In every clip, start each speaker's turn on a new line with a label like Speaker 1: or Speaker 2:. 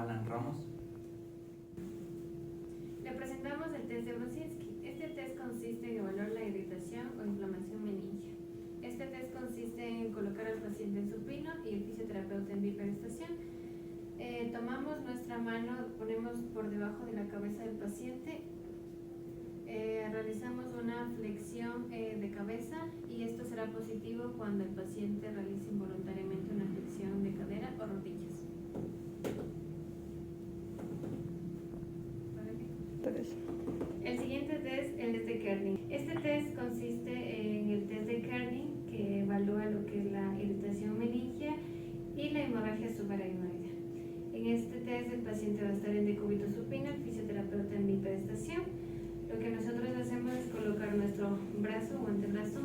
Speaker 1: Alan Ramos.
Speaker 2: Le presentamos el test de Brosinski. Este test consiste en evaluar la irritación o inflamación meningia. Este test consiste en colocar al paciente en supino y el fisioterapeuta en biperestación. Tomamos nuestra mano, ponemos por debajo de la cabeza del paciente, realizamos una flexión de cabeza y esto será positivo cuando el paciente realice involuntariamente una flexión de cadera o rodillas. El siguiente test, el test de Kerning. Este test consiste en el test de Kerning, que evalúa lo que es la irritación meningia y la hemorragia subaracnoidea. En este test el paciente va a estar en decúbito supino, el fisioterapeuta en biprestación. Lo que nosotros hacemos es colocar nuestro brazo o antebrazo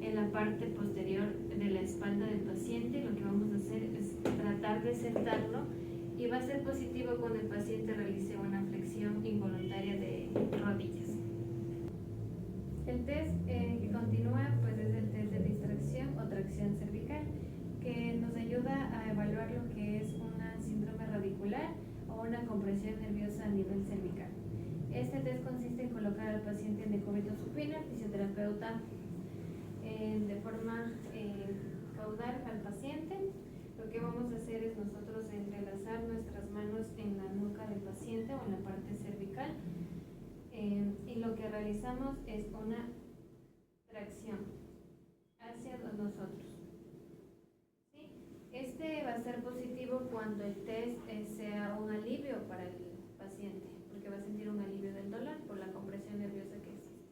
Speaker 2: en la parte posterior de la espalda del paciente. Lo que vamos a hacer es tratar de sentarlo y va a ser positivo cuando el paciente realice una flexión involuntaria de rodillas. El test que continúa pues es el test de distracción o tracción cervical, que nos ayuda a evaluar lo que es una síndrome radicular o una compresión nerviosa a nivel cervical. Este test consiste en colocar al paciente en decúbito supino, el fisioterapeuta de forma caudal al paciente. Lo que vamos a hacer es nosotros entrelazar nuestras manos en la nuca del paciente o en la parte cervical y lo que realizamos es una tracción hacia nosotros. ¿Sí? Este va a ser positivo cuando el test sea un alivio para el paciente, porque va a sentir un alivio del dolor por la compresión nerviosa que existe.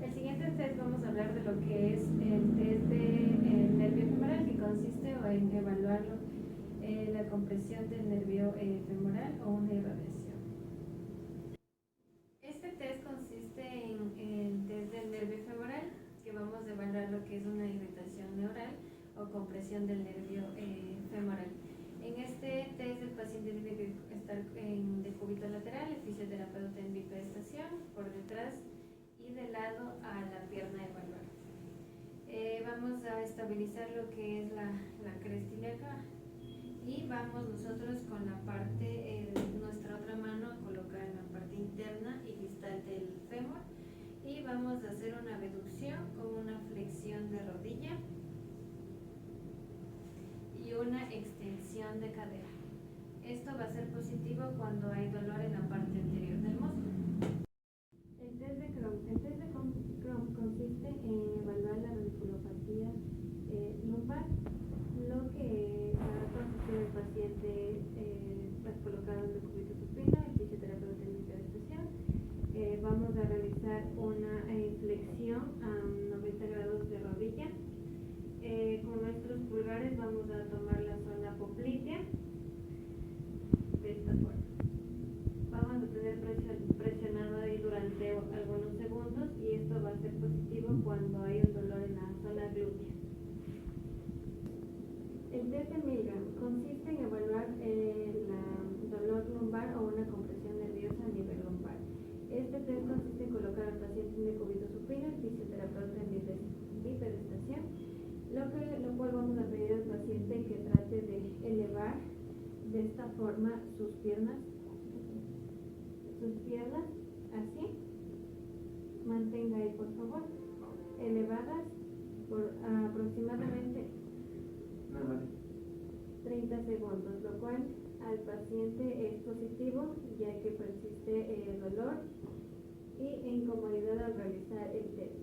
Speaker 2: El siguiente test vamos a hablar de lo que es el test de nervio femoral, que consiste en evaluar la compresión del nervio femoral o una irradiación. Este test consiste en el test del nervio femoral, que vamos a evaluar lo que es una irritación neural o compresión del nervio femoral. En este test el paciente tiene que estar en decúbito lateral, el fisioterapeuta en biprestación, por detrás y de lado a la pierna evaluada. Vamos a estabilizar lo que es la cresta ilíaca y vamos nosotros con la parte de nuestra otra mano a colocar en la parte interna y distal del fémur y vamos a hacer una abducción con una flexión de rodilla y una extensión de cadera. Esto va a ser positivo cuando hay dolor en la parte anterior del músculo. El test de Crom consiste en evaluar la radiculopatía lumbar, lo que va a consistir el paciente colocado en decúbito supino, el fisioterapeuta en biprestación. Vamos a realizar una flexión a 90 grados de rodilla. Con nuestros pulgares vamos a tomar la zona poplitea de esta forma. Vamos a tener presionado ahí durante algunos segundos y esto va a ser positivo cuando hay un dolor en la zona glútea. El test de Milgram consiste en evaluar el dolor lumbar o una compresión nerviosa a nivel lumbar. Este test consiste en colocar al paciente en decúbito supino, el fisioterapeuta en biprestación, lo cual vamos a pedir al paciente que trate de elevar de esta forma sus piernas así, mantenga ahí por favor, elevadas por aproximadamente 30 segundos, lo cual al paciente es positivo ya que persiste el dolor y incomodidad al realizar el test.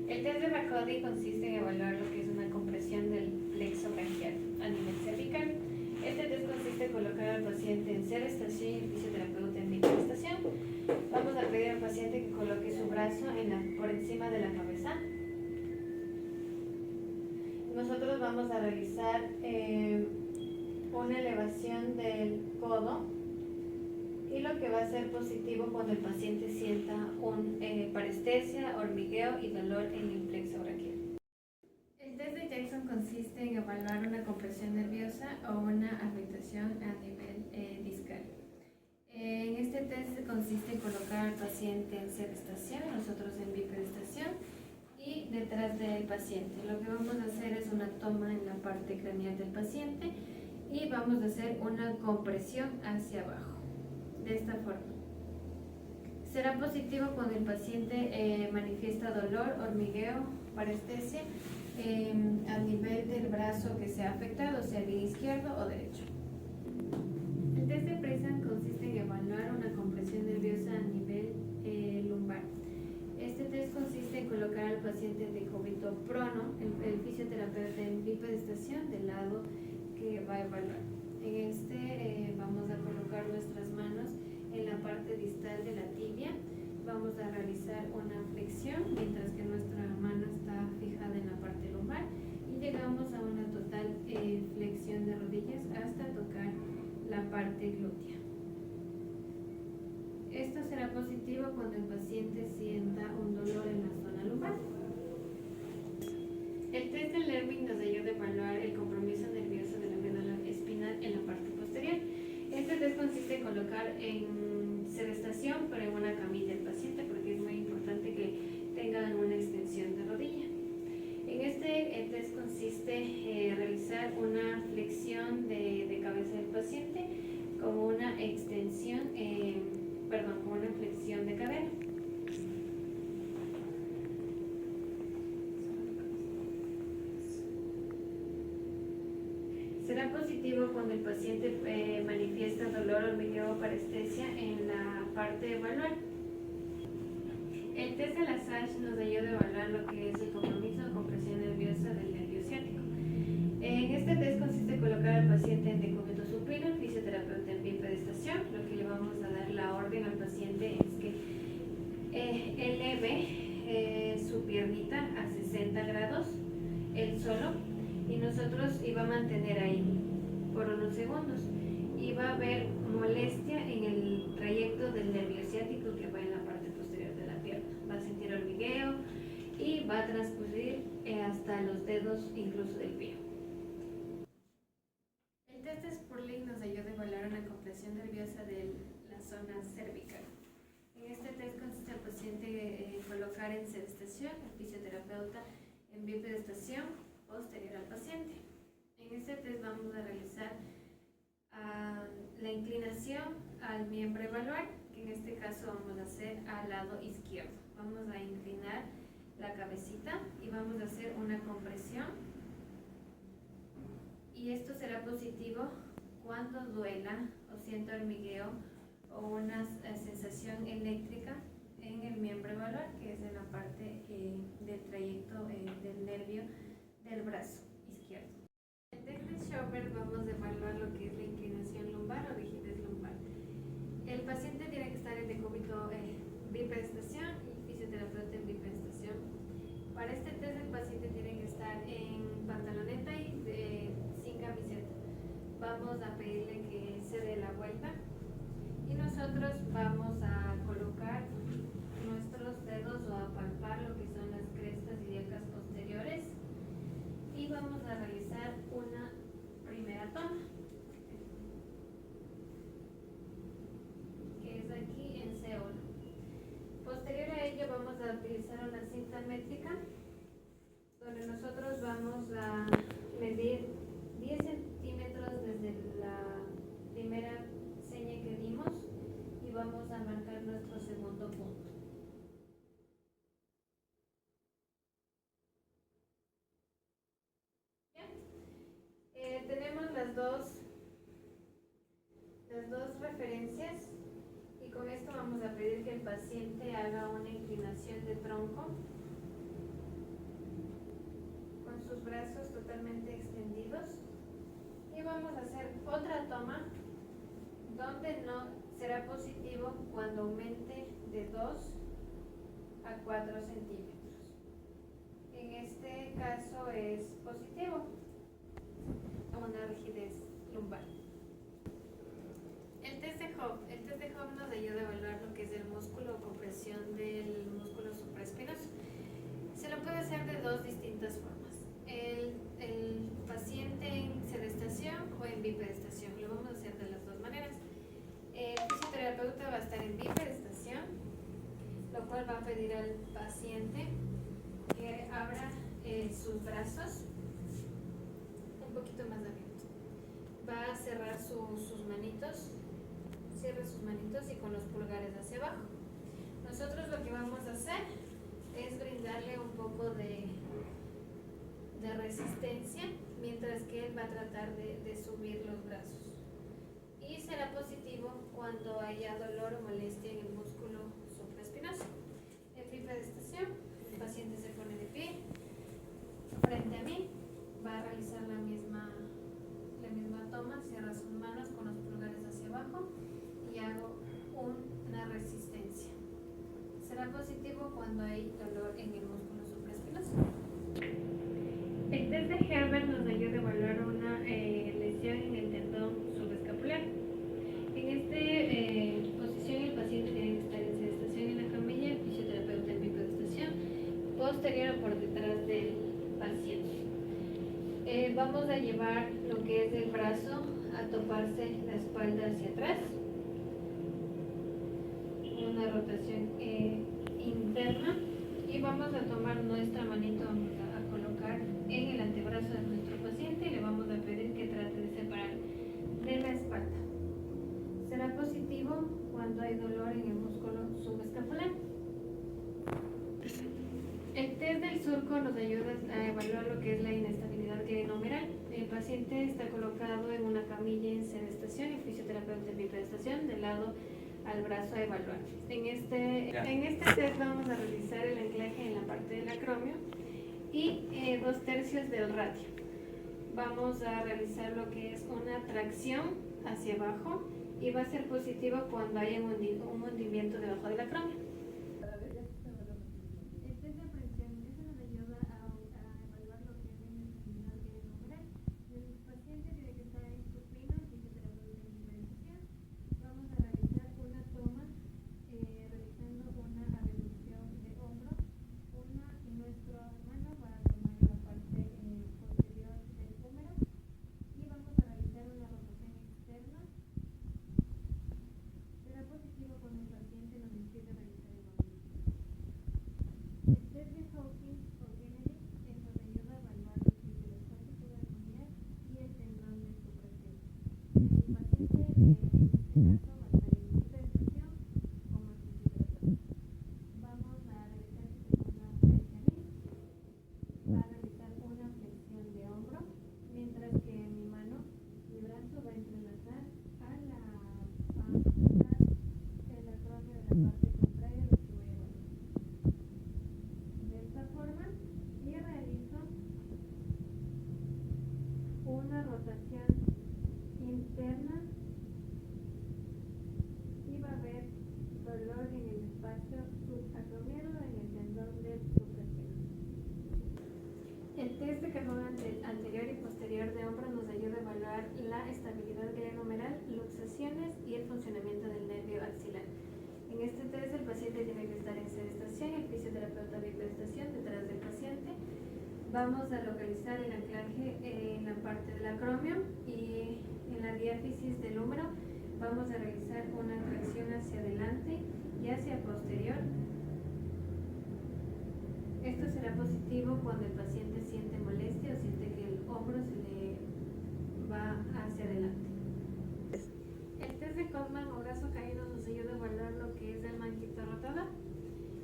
Speaker 2: El test de Barcodi consiste en evaluar lo que es una compresión del plexo braquial a nivel cervical. Este test consiste en colocar al paciente en serestación y el fisioterapeuta en biprestación. Vamos a pedir al paciente que coloque su brazo por encima de la cabeza. Nosotros vamos a realizar una elevación del codo y lo que va a ser positivo cuando el paciente sienta parestesia, hormigueo y dolor en el plexo braquial. El test de Jackson consiste en evaluar una compresión nerviosa o una afectación a nivel discal. En este test consiste en colocar al paciente en serestación, nosotros en biprestación, y y detrás del paciente. Lo que vamos a hacer es una toma en la parte craneal del paciente y vamos a hacer una compresión hacia abajo, de esta forma. Será positivo cuando el paciente manifiesta dolor, hormigueo, parestesia a nivel del brazo que sea afectado, sea el izquierdo o derecho. El test de Price consiste en evaluar una compresión nerviosa a nivel lumbar. Este test consiste en colocar al paciente en decúbito prono, el fisioterapeuta en bipedestación del lado que va a evaluar. En este vamos a colocar nuestras manos en la parte distal de la tibia. Vamos a realizar una flexión mientras que nuestra mano está fijada en la parte lumbar y llegamos a una total flexión de rodillas hasta tocar la parte glútea. Esto será positivo cuando el paciente sienta un dolor en la zona lumbar. El test del Lerming nos ayuda a evaluar el compromiso nervioso de la médula espinal en la parte posterior. Este test consiste en colocar en sedestación, pero en una camilla del paciente, porque es muy importante que tengan una extensión de rodilla. En este test consiste en realizar una flexión de cabeza del paciente como una extensión, como una flexión de cadera. Será positivo cuando el paciente manifiesta dolor, hormigueo o parestesia en la parte de evaluar. El test de la SASH nos ayuda a evaluar lo que es el compromiso o compresión nerviosa del nervio ciático. En este test consiste en colocar al paciente en decúbito supino, el fisioterapeuta en bipedestación. Lo que le vamos a dar la orden al paciente es que eleve su piernita a 60 grados, él solo, y nosotros iba a mantener ahí por unos segundos y va a haber molestia en el trayecto del nervio ciático que va en la parte posterior de la pierna. Va a sentir hormigueo y va a transcurrir hasta los dedos incluso del pie. El test de Spurling nos ayuda a evaluar una compresión nerviosa de la zona cervical. En este test consiste el paciente colocar en sedestación, el fisioterapeuta en bipedestación posterior al paciente. En este test vamos a realizar la inclinación al miembro evaluar, que en este caso vamos a hacer al lado izquierdo. Vamos a inclinar la cabecita y vamos a hacer una compresión, y esto será positivo cuando duela o sienta hormigueo o una sensación eléctrica en el miembro evaluar, que es en la parte del trayecto del nervio del brazo izquierdo. En el test de Schauber vamos a evaluar lo que es la inclinación lumbar o rigidez lumbar. El paciente tiene que estar en decúbito bipedestación y fisioterapeuta en bipedestación. Para este test el paciente tiene que estar en pantaloneta y sin camiseta. Vamos a pedirle que se dé la vuelta y nosotros vamos a colocar nuestros dedos o a palpar lo que son las crestas ilíacas posteriores y vamos a realizar una primera toma, que es aquí en C1. Posterior a ello vamos a utilizar una cinta métrica donde nosotros vamos a medir 10 centímetros desde la primera seña que dimos y vamos a marcar nuestro segundo punto. Tenemos las dos referencias y con esto vamos a pedir que el paciente haga una inclinación de tronco con sus brazos totalmente extendidos y vamos a hacer otra toma donde no será positivo cuando aumente de 2 a 4 centímetros. En este caso es positivo, una rigidez lumbar. El test de Hoff nos ayuda a evaluar lo que es el músculo o compresión del músculo supraespinoso. Se lo puede hacer de dos distintas formas. El paciente en sedestación o en bipedestación. Lo vamos a hacer de las dos maneras. El fisioterapeuta va a estar en bipedestación, lo cual va a pedir al paciente que abra sus brazos un poquito más abiertos. Va a cerrar sus manitos, cierre sus manitos y con los pulgares hacia abajo. Nosotros lo que vamos a hacer es brindarle un poco de resistencia mientras que él va a tratar de subir los brazos. Y será positivo cuando haya dolor o molestia en el músculo supraespinoso. En bipedestación, el paciente se pone de pie frente a mí, va a realizar la misma toma, cierra sus manos con los pulgares hacia abajo y hago una resistencia. Será positivo cuando hay dolor en el músculo supraespinoso. El test de Herbert nos ayuda a evaluar una lesión en el tendón subescapular. En esta posición el paciente tiene que estar en sedestación en la camilla, el fisioterapeuta en bipedestación, posterior o por detrás del paciente. Vamos a llevar lo que es el brazo a toparse la espalda hacia atrás, una rotación interna, y vamos a tomar nuestra manito, vamos a colocar en el antebrazo de nuestro paciente y le vamos a pedir que trate de separar de la espalda. Será positivo cuando hay dolor en el músculo subescapular. El test del surco nos ayuda a evaluar lo que es la inestabilidad glenohumeral. El paciente está colocado en una camilla en sedestación y fisioterapeuta en bipedestación, de lado al brazo a evaluar. En este test vamos a realizar el anclaje en la parte del acromio y 2/3 del radio. Vamos a realizar lo que es una tracción hacia abajo y va a ser positivo cuando haya un hundimiento debajo del acromio. Una rotación interna y va a haber dolor en el espacio subacromial o en el tendón del supraespinoso. El test de cajón anterior y posterior de hombro nos ayuda a evaluar la estabilidad glenohumeral, luxaciones y el funcionamiento del nervio axilar. En este test el paciente tiene que estar en sedestación, el fisioterapeuta bipedestación detrás del paciente. Vamos a localizar el anclaje en la parte del acromio y en la diáfisis del húmero. Vamos a realizar una tracción hacia adelante y hacia posterior. Esto será positivo cuando el paciente siente molestia o siente que el hombro se le va hacia adelante. El test de Codman o brazo caído nos ayuda a evaluar lo que es el manguito rotador.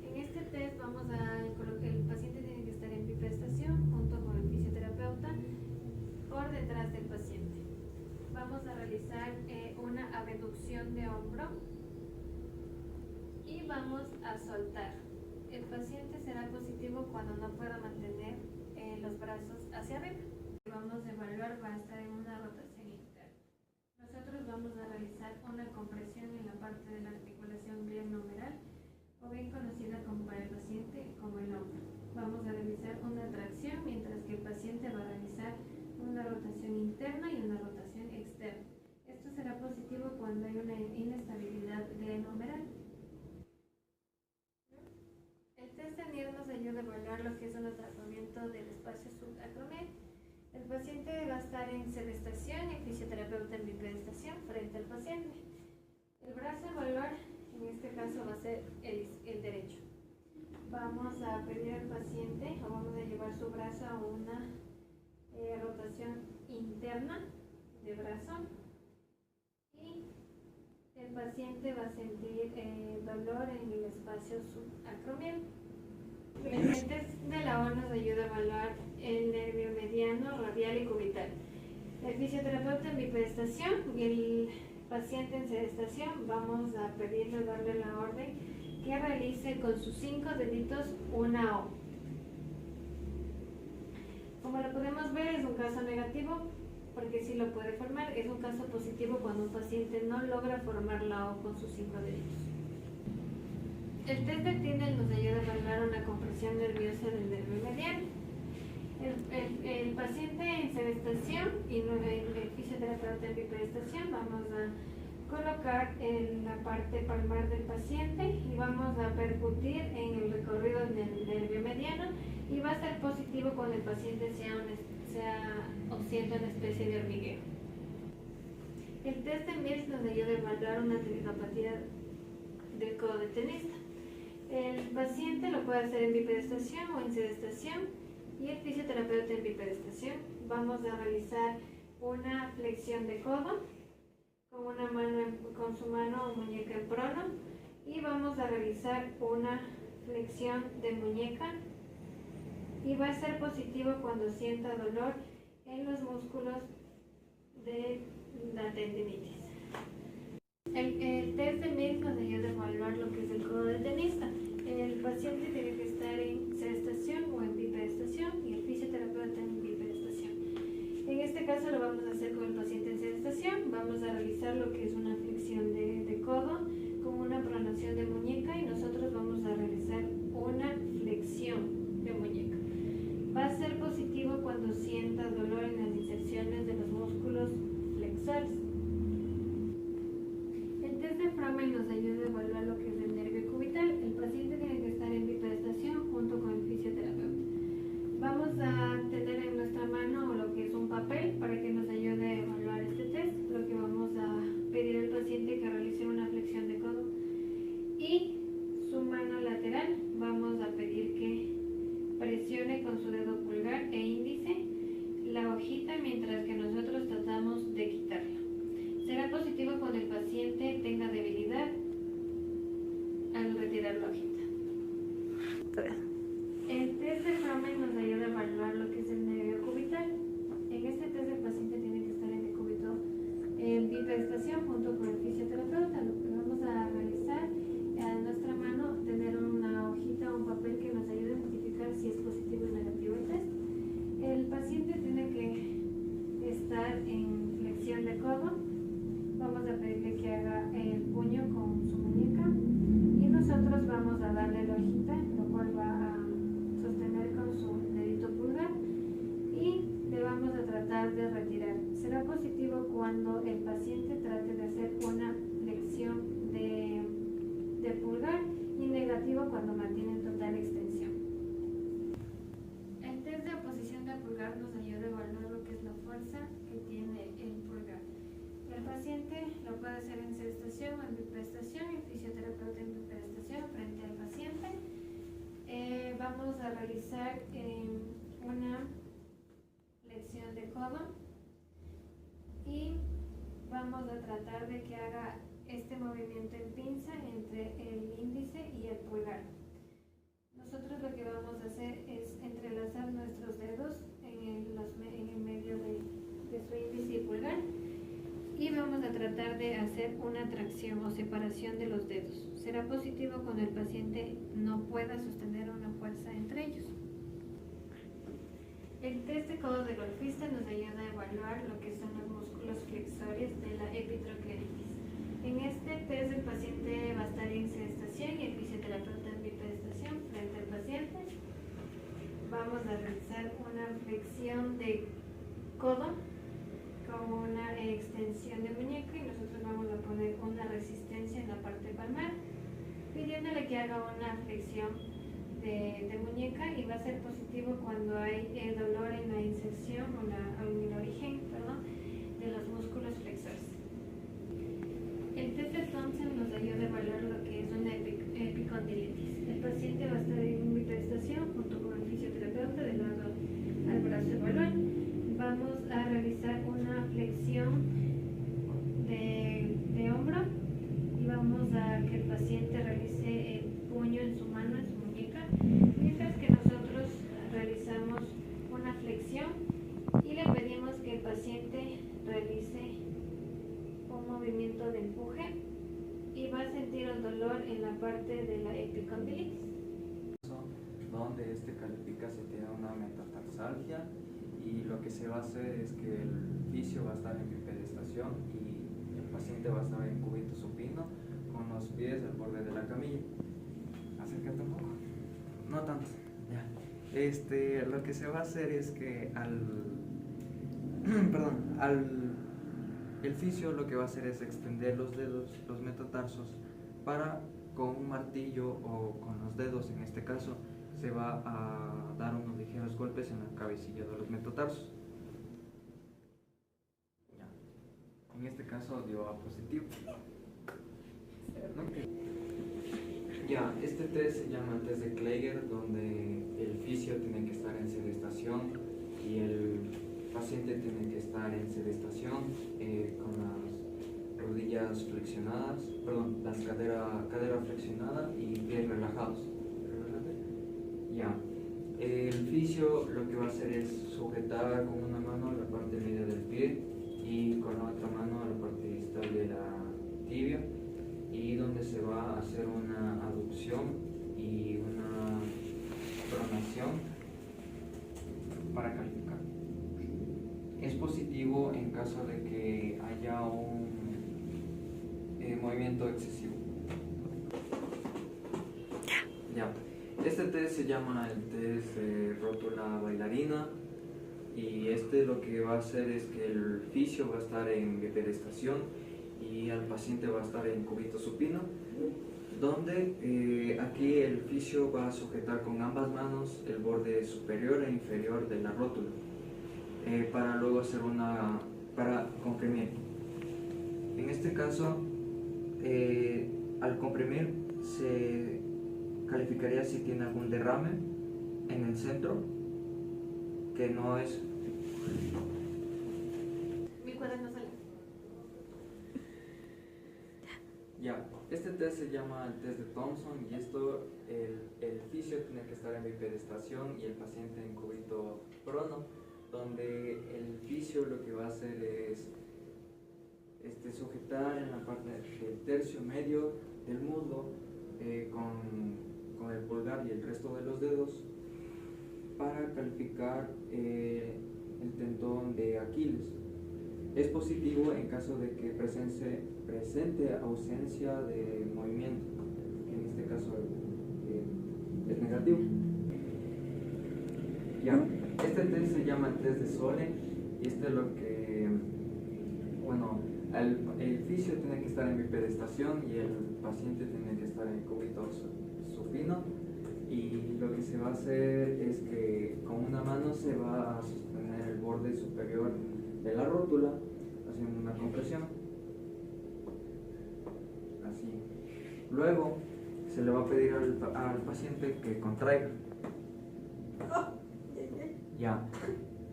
Speaker 2: En este test el paciente tiene que estar en bipedestación junto con el fisioterapeuta por detrás del paciente. Vamos a realizar una abducción de hombro y vamos a soltar. El paciente será positivo cuando no pueda mantener los brazos hacia arriba. Vamos a evaluar, va a estar en una rotación interna. Nosotros vamos a realizar una compresión en la parte de la articulación glenohumeral, o bien conocida como para el paciente como el hombro. Vamos a realizar una tracción mientras que el paciente va a realizar una rotación interna y una rotación externa. Esto será positivo cuando hay una inestabilidad glenohumeral. El test de Neer nos ayuda a evaluar lo que es un atrapamiento del espacio subacromial. El paciente va a estar en sedestación y el fisioterapeuta en bipedestación frente al paciente. El brazo a evaluar en este caso va a ser el derecho. Vamos a pedir al paciente o vamos a llevar su brazo a una rotación interna de brazo y el paciente va a sentir dolor en el espacio subacromial. El test de la O nos ayuda a evaluar el nervio mediano, radial y cubital. El fisioterapeuta en bipedestación y el paciente en sedestación vamos a pedirle, darle la orden que realice con sus 5 deditos una O. Como lo podemos ver, es un caso negativo porque sí lo puede formar. Es un caso positivo cuando un paciente no logra formar la O con sus 5 deditos. El test de Tyndall nos ayuda a evaluar una compresión nerviosa del nervio mediano. El paciente en sedestación y el fisioterapeuta en bipedestación vamos a colocar en la parte palmar del paciente y vamos a percutir en el recorrido del nervio mediano y va a ser positivo cuando el paciente sea o sienta una especie de hormigueo. El test de Mills nos ayuda a evaluar una tendinopatía del codo del tenista. El paciente lo puede hacer en bipedestación o en sedestación y el fisioterapeuta en bipedestación. Vamos a realizar una flexión de codo con su mano o muñeca en prono y vamos a realizar una flexión de muñeca y va a ser positivo cuando sienta dolor en los músculos de la tendinitis. El test de Mills nos ayuda a evaluar lo que es el codo del tenista. El paciente tiene que estar en sedestación o en bipedestación y el fisioterapeuta en bipedestación. En este caso lo vamos a hacer con el paciente en sedestación. Vamos a realizar lo que es una flexión de codo con una pronación de muñeca y nosotros vamos a realizar una flexión de muñeca. Va a ser positivo cuando sienta dolor en las inserciones de los músculos flexores. El test de Frommel nos ayuda a evaluar lo que es el nervio cubital. El paciente tiene que estar en bipedestación junto con el fisioterapeuta. Vamos a tener en nuestra mano lo que es un papel para que nos ayude a evaluar este test. Lo que vamos a pedir al paciente que realice una flexión de codo y su mano lateral vamos a pedir que presione con su dedo pulgar e índice la hojita mientras que nosotros tratamos de quitarla. Será positivo cuando el paciente tenga debilidad al retirar la hojita. El test de Frommel nos ayuda a evaluar lo que es el nervio cubital. En este test el paciente tiene que estar en decúbito en bipedestación junto con el fisioterapeuta. Lo que vamos a realizar a nuestra mano, tener una hojita o un papel que nos ayude a identificar si es positivo o negativo el test. El paciente tiene que estar en flexión de codo. Vamos a pedirle que haga el puño con su muñeca y nosotros vamos a darle la hojita, lo cual va a sostener con su dedito pulgar y le vamos a tratar de retirar. Será positivo cuando el paciente trate de hacer una flexión de pulgar y negativo cuando mantiene total extensión. El test de oposición de pulgar nos ayuda a evaluar lo que es la fuerza que tiene el pulgar. El paciente lo puede hacer en sedestación o en bipedestación y el fisioterapeuta en bipedestación frente al paciente. Vamos a realizar una flexión de codo y vamos a tratar de que haga este movimiento en pinza entre el índice y el pulgar. Nosotros lo que vamos a hacer es entrelazar nuestros dedos en el medio de su índice y pulgar y vamos a tratar de hacer una tracción o separación de los dedos. Será positivo cuando el paciente no pueda sostener una fuerza entre ellos. El test de codo de golfista nos ayuda a evaluar lo que son los músculos flexores de la epitrocleritis. En este test el paciente va a estar en sedestación y el fisioterapeuta en bipedestación frente al paciente. Vamos a realizar una flexión de codo con una extensión de muñeca y nosotros vamos a poner una resistencia en la parte palmar, pidiéndole que haga una flexión de muñeca y va a ser positivo cuando hay dolor en la inserción o en el origen de los músculos flexores. El test de Thompson nos ayuda a evaluar lo que es una epicondilitis. El paciente va a estar en un bipedestación bipedestación junto con el fisioterapeuta de lado al brazo evaluar. Vamos a realizar una flexión de hombro y vamos a que el paciente realice el puño en su mano, en su muñeca, mientras que nosotros realizamos una flexión y le pedimos que el paciente realice un movimiento de empuje y va a sentir el dolor en la parte de la epicondylitis.
Speaker 1: Donde califica si tiene una metatarsalgia, y lo que se va a hacer es que el fisio va a estar en bipedestación y el paciente va a estar en cúbito supino con los pies al borde de la camilla. Acércate un poco. No tanto. Ya. Lo que se va a hacer es que el fisio lo que va a hacer es extender los dedos, los metatarsos, para con un martillo o con los dedos en este caso se va a dar unos ligeros golpes en la cabecilla de los metatarsos. Ya. En este caso dio A positivo. Ya, este test se llama el test de Kleiger, donde el fisio tiene que estar en sedestación y el paciente tiene que estar en sedestación con las rodillas flexionadas, perdón, las cadera flexionada y pies relajados. Ya. El fisio lo que va a hacer es sujetar con una mano la parte media del pie y con la otra mano la parte distal de la tibia, y donde se va a hacer una aducción y una pronación para calificar. Es positivo en caso de que haya un movimiento excesivo. Ya. Este test se llama el test de rótula bailarina, y lo que va a hacer es que el fisio va a estar en bipedestación y el paciente va a estar en cúbito supino, donde aquí el fisio va a sujetar con ambas manos el borde superior e inferior de la rótula para luego hacer para comprimir. En este caso, al comprimir se calificaría si tiene algún derrame en el centro, que no es...
Speaker 2: Mi cuaderno sale.
Speaker 1: Ya, este test se llama el test de Thompson, y el fisio tiene que estar en bipedestación y el paciente en cúbito prono, donde el fisio lo que va a hacer es sujetar en la parte del tercio medio del muslo con el pulgar y el resto de los dedos para calificar el tendón de Aquiles. Es positivo en caso de que presente ausencia de movimiento, que en este caso es negativo. Ya, este test se llama el test de Sole, y es lo que, bueno, el fisio tiene que estar en bipedestación y el paciente tiene que estar en cúbito supino, y lo que se va a hacer es que con una mano se va a sostener el borde superior de la rótula haciendo una compresión, así. Luego se le va a pedir al paciente que contraiga. Ya.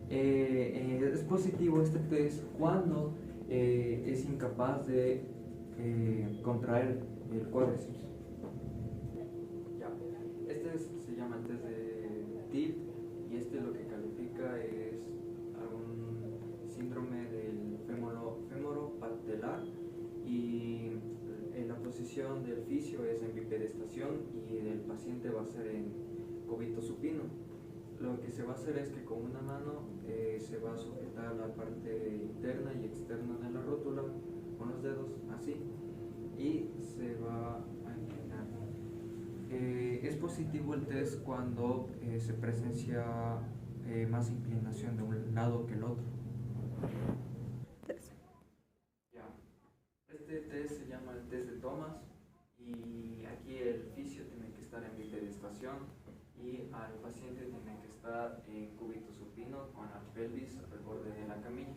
Speaker 1: Es positivo este test cuando es incapaz de contraer el cuádriceps. Ya. Se llama el test de TIL, y lo que califica es algún síndrome del fémoro-patelar, y la posición del fisio es en bipedestación y el paciente va a ser en cúbito supino. Lo que se va a hacer es que con una mano se va a sujetar la parte interna y externa de la rótula con los dedos, así, y se va a inclinar. Es positivo el test cuando se presencia más inclinación de un lado que el otro. Ya. Este test se llama el test de Thomas, y aquí el fisio tiene que estar en bipedestación y al paciente tiene que estar en cúbito supino con la pelvis al borde de la camilla.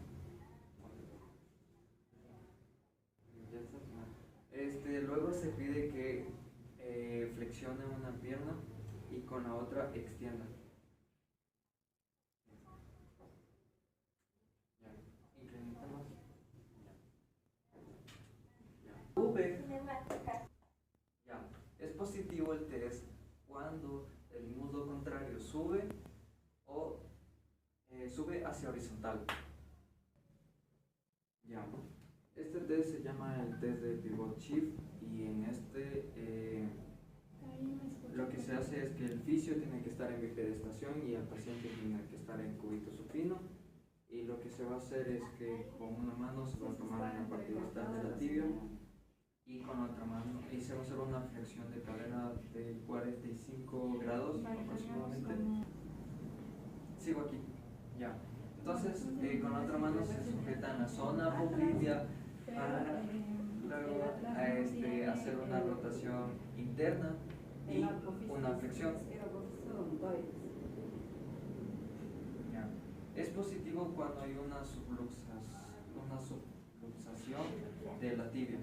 Speaker 1: Luego se pide que flexione una pierna y con la otra extienda. Ya, incrementa más. V. Ya, es positivo el test cuando el muslo contrario sube o sube hacia horizontal. Ya, este test se llama el test de pivot shift y en este lo que se hace es que el fisio tiene que estar en bipedestación y el paciente tiene que estar en cúbito supino, y lo que se va a hacer es que con una mano se va a tomar en la parte distal de la tibia y con la otra mano y se va a hacer una flexión de cadera de 45 grados aproximadamente. Sigo aquí, ya. Entonces con la otra mano se sujeta en la zona oblitea para luego hacer una rotación interna y una flexión. Ya. Es positivo cuando hay una subluxación de la tibia.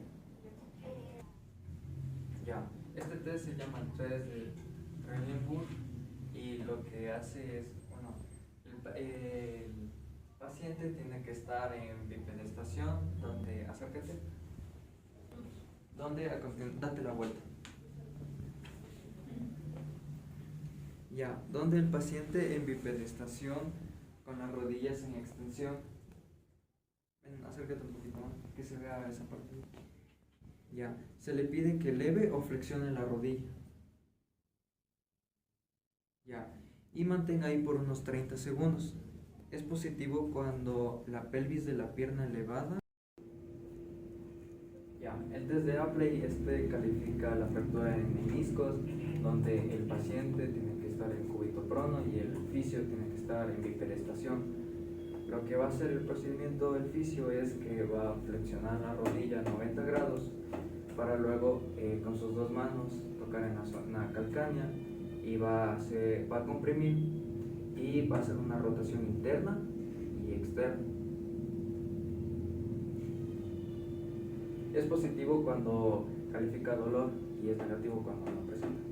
Speaker 1: Ya. Este test se llama el test de Trendelenburg y lo que hace es, bueno, el paciente tiene que estar en bipedestación, donde, acércate, donde, date la vuelta. Ya, donde el paciente en bipedestación con las rodillas en extensión. Ven, acércate un poquito más, que se vea esa parte. Ya, se le pide que eleve o flexione la rodilla. Ya, y mantenga ahí por unos 30 segundos. Es positivo cuando la pelvis de la pierna elevada. Ya, el test de Apley califica la fractura de meniscos, donde el paciente tiene que estar en cúbito prono y el fisio tiene que estar en bipedestación. Lo que va a hacer el procedimiento del fisio es que va a flexionar la rodilla a 90 grados para luego con sus dos manos tocar en la zona calcánea y va a comprimir y va a hacer una rotación interna y externa. Es positivo cuando califica dolor y es negativo cuando no presenta.